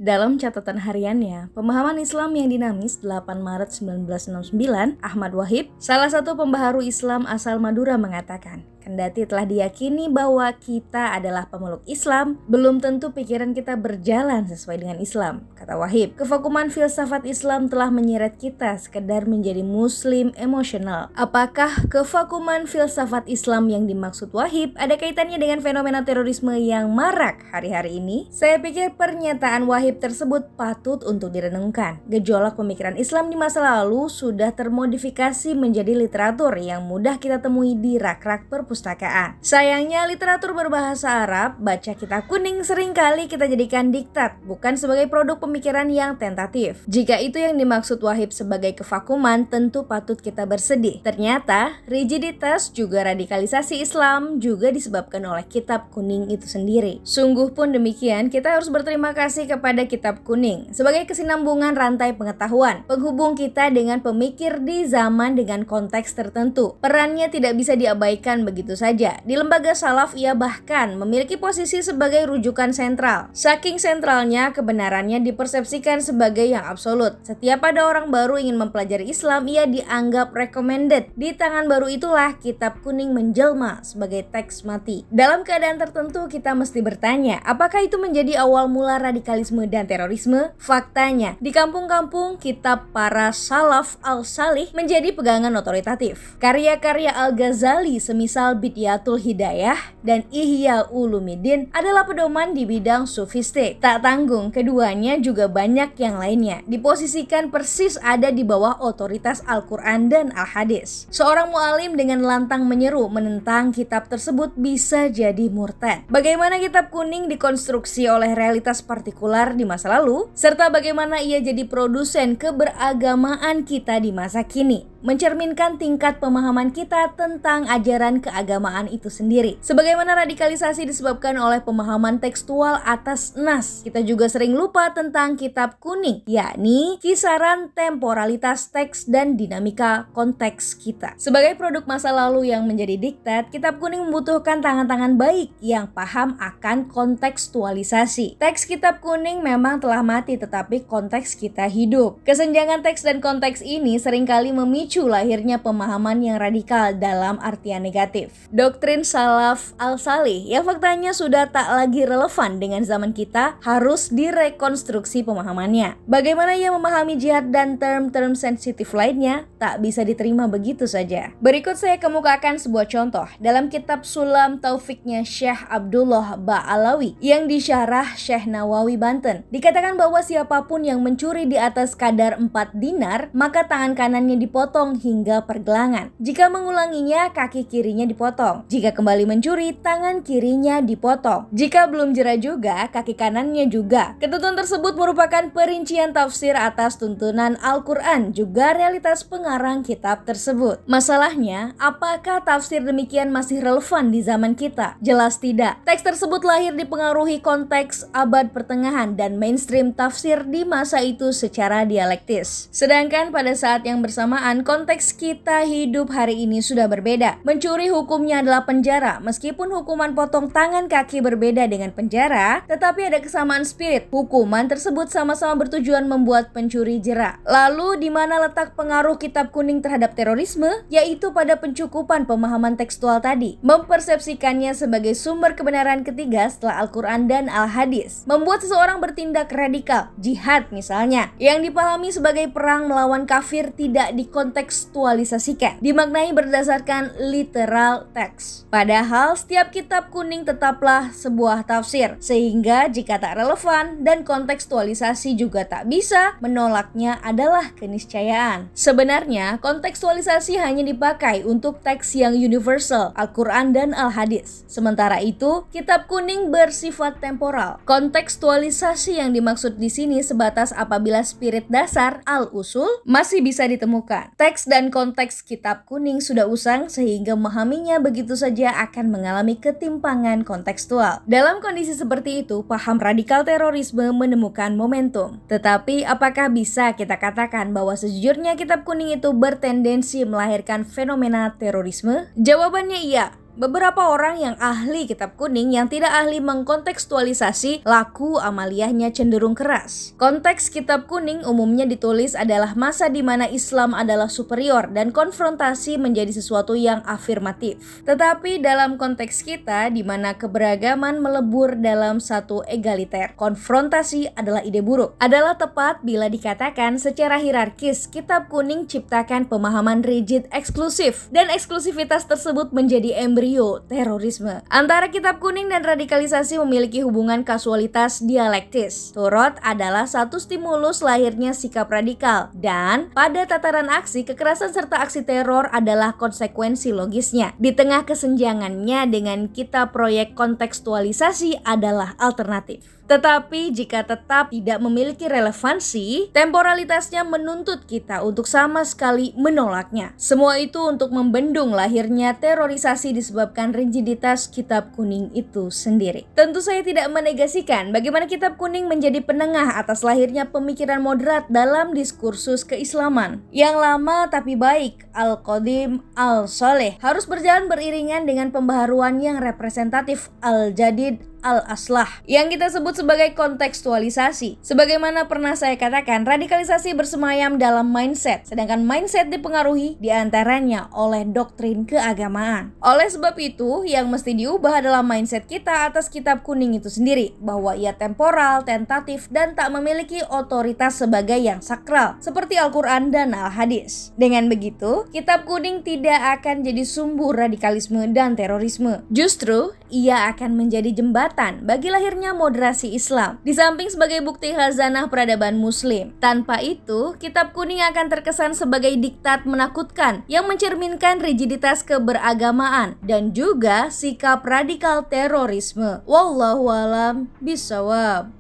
Dalam catatan hariannya, pemahaman Islam yang dinamis 8 Maret 1969, Ahmad Wahib, salah satu pembaharu Islam asal Madura mengatakan, kendati telah diyakini bahwa kita adalah pemeluk Islam, belum tentu pikiran kita berjalan sesuai dengan Islam. Kata Wahib, kevakuman filsafat Islam telah menyeret kita sekedar menjadi muslim emosional. Apakah kevakuman filsafat Islam yang dimaksud Wahib ada kaitannya dengan fenomena terorisme yang marak hari-hari ini? Saya pikir pernyataan Wahib tersebut patut untuk direnungkan. Gejolak pemikiran Islam di masa lalu sudah termodifikasi menjadi literatur yang mudah kita temui di rak-rak perpustakaan. Sayangnya literatur berbahasa Arab, baca kitab kuning seringkali kita jadikan diktat, bukan sebagai produk pemikiran yang tentatif. Jika itu yang dimaksud Wahib sebagai kevakuman, tentu patut kita bersedih. Ternyata, rigiditas juga radikalisasi Islam juga disebabkan oleh kitab kuning itu sendiri. Sungguh pun demikian, kita harus berterima kasih kepada kitab kuning sebagai kesinambungan rantai pengetahuan, penghubung kita dengan pemikir di zaman dengan konteks tertentu. Perannya tidak bisa diabaikan begitu saja. Di lembaga salaf ia bahkan memiliki posisi sebagai rujukan sentral. Saking sentralnya, kebenarannya dipersepsikan sebagai yang absolut. Setiap ada orang baru ingin mempelajari Islam, ia dianggap recommended. Di tangan baru itulah kitab kuning menjelma sebagai teks mati. Dalam keadaan tertentu kita mesti bertanya, apakah itu menjadi awal mula radikalisme dan terorisme? Faktanya, di kampung-kampung kitab para salaf al-salih menjadi pegangan otoritatif. Karya-karya Al-Ghazali semisal Bidyatul Hidayah dan Ihya Ulumuddin adalah pedoman di bidang sufistik. Tak tanggung, keduanya juga banyak yang lainnya diposisikan persis ada di bawah otoritas Al-Quran dan Al-Hadis. Seorang mu'alim dengan lantang menyeru menentang kitab tersebut bisa jadi murtad. Bagaimana kitab kuning dikonstruksi oleh realitas partikular di masa lalu, serta bagaimana ia jadi produsen keberagamaan kita di masa kini, mencerminkan tingkat pemahaman kita tentang ajaran keagamaan itu sendiri. Sebagaimana radikalisasi disebabkan oleh pemahaman tekstual atas nas, kita juga sering lupa tentang kitab kuning, yakni kisaran temporalitas teks dan dinamika konteks kita. Sebagai produk masa lalu yang menjadi diktat, kitab kuning membutuhkan tangan-tangan baik yang paham akan kontekstualisasi. Teks kitab kuning memang telah mati, tetapi konteks kita hidup. Kesenjangan teks dan konteks ini seringkali memicu lahirnya pemahaman yang radikal dalam artian negatif. Doktrin salaf al-salih yang faktanya sudah tak lagi relevan dengan zaman kita harus direkonstruksi pemahamannya. Bagaimana ia memahami jihad dan term-term sensitif lainnya tak bisa diterima begitu saja. Berikut saya kemukakan sebuah contoh dalam kitab Sulam Taufiknya Syekh Abdullah Ba'alawi yang disyarah Syekh Nawawi Banten. Dikatakan bahwa siapapun yang mencuri di atas kadar 4 dinar, maka tangan kanannya dipotong hingga pergelangan. Jika mengulanginya, kaki kirinya dipotong. Jika kembali mencuri, tangan kirinya dipotong. Jika belum jera juga, kaki kanannya juga. Ketentuan tersebut merupakan perincian tafsir atas tuntunan Al-Quran, juga realitas pengarang kitab tersebut. Masalahnya, apakah tafsir demikian masih relevan di zaman kita? Jelas tidak. Teks tersebut lahir dipengaruhi konteks abad pertengahan dan mainstream tafsir di masa itu secara dialektis. Sedangkan pada saat yang bersamaan, konteks kita hidup hari ini sudah berbeda. Mencuri hukumnya adalah penjara. Meskipun hukuman potong tangan kaki berbeda dengan penjara, tetapi ada kesamaan spirit. Hukuman tersebut sama-sama bertujuan membuat pencuri jera. Lalu di mana letak pengaruh kitab kuning terhadap terorisme? Yaitu pada pencukupan pemahaman tekstual tadi. Mempersepsikannya sebagai sumber kebenaran ketiga setelah Al-Quran dan Al-Hadis. Membuat seseorang bertindak radikal, jihad misalnya, yang dipahami sebagai perang melawan kafir tidak dikontekstualisasikan, dimaknai berdasarkan literal teks. Padahal setiap kitab kuning tetaplah sebuah tafsir, sehingga jika tak relevan dan kontekstualisasi juga tak bisa, menolaknya adalah keniscayaan. Sebenarnya kontekstualisasi hanya dipakai untuk teks yang universal, Al-Quran dan Al-Hadis. Sementara itu, kitab kuning bersifat temporal. Kontekstualisasi yang dimaksud di sini sebatas apabila spirit dasar al-usul masih bisa ditemukan. Teks dan konteks kitab kuning sudah usang sehingga memahaminya begitu saja akan mengalami ketimpangan kontekstual. Dalam kondisi seperti itu, paham radikal terorisme menemukan momentum. Tetapi apakah bisa kita katakan bahwa sejujurnya kitab kuning itu bertendensi melahirkan fenomena terorisme? Jawabannya iya. Beberapa orang yang ahli kitab kuning yang tidak ahli mengkontekstualisasi laku amaliyahnya cenderung keras. Konteks kitab kuning umumnya ditulis adalah masa di mana Islam adalah superior dan konfrontasi menjadi sesuatu yang afirmatif. Tetapi dalam konteks kita di mana keberagaman melebur dalam satu egaliter, konfrontasi adalah ide buruk. Adalah tepat bila dikatakan secara hierarkis kitab kuning ciptakan pemahaman rigid eksklusif dan eksklusivitas tersebut menjadi embrio terorisme. Antara kitab kuning dan radikalisasi memiliki hubungan kasualitas dialektis. Turut adalah satu stimulus lahirnya sikap radikal dan pada tataran aksi, kekerasan serta aksi teror adalah konsekuensi logisnya. Di tengah kesenjangannya dengan kitab proyek kontekstualisasi adalah alternatif. Tetapi jika tetap tidak memiliki relevansi, temporalitasnya menuntut kita untuk sama sekali menolaknya. Semua itu untuk membendung lahirnya terorisasi disebabkan rigiditas kitab kuning itu sendiri. Tentu saya tidak menegasikan bagaimana kitab kuning menjadi penengah atas lahirnya pemikiran moderat dalam diskursus keislaman. Yang lama tapi baik, al-qadim, al-soleh, harus berjalan beriringan dengan pembaharuan yang representatif, al-jadid, al-aslah, yang kita sebut sebagai kontekstualisasi. Sebagaimana pernah saya katakan, radikalisasi bersemayam dalam mindset, sedangkan mindset dipengaruhi diantaranya oleh doktrin keagamaan. Oleh sebab itu, yang mesti diubah adalah mindset kita atas kitab kuning itu sendiri, bahwa ia temporal, tentatif, dan tak memiliki otoritas sebagai yang sakral, seperti Al-Quran dan Al-Hadis. Dengan begitu, kitab kuning tidak akan jadi sumbu radikalisme dan terorisme. Justru, ia akan menjadi jembatan bagi lahirnya moderasi Islam, di samping sebagai bukti khazanah peradaban muslim. Tanpa itu, kitab kuning akan terkesan sebagai diktat menakutkan yang mencerminkan rigiditas keberagamaan dan juga sikap radikal terorisme. Wallahu a'lam bishawab.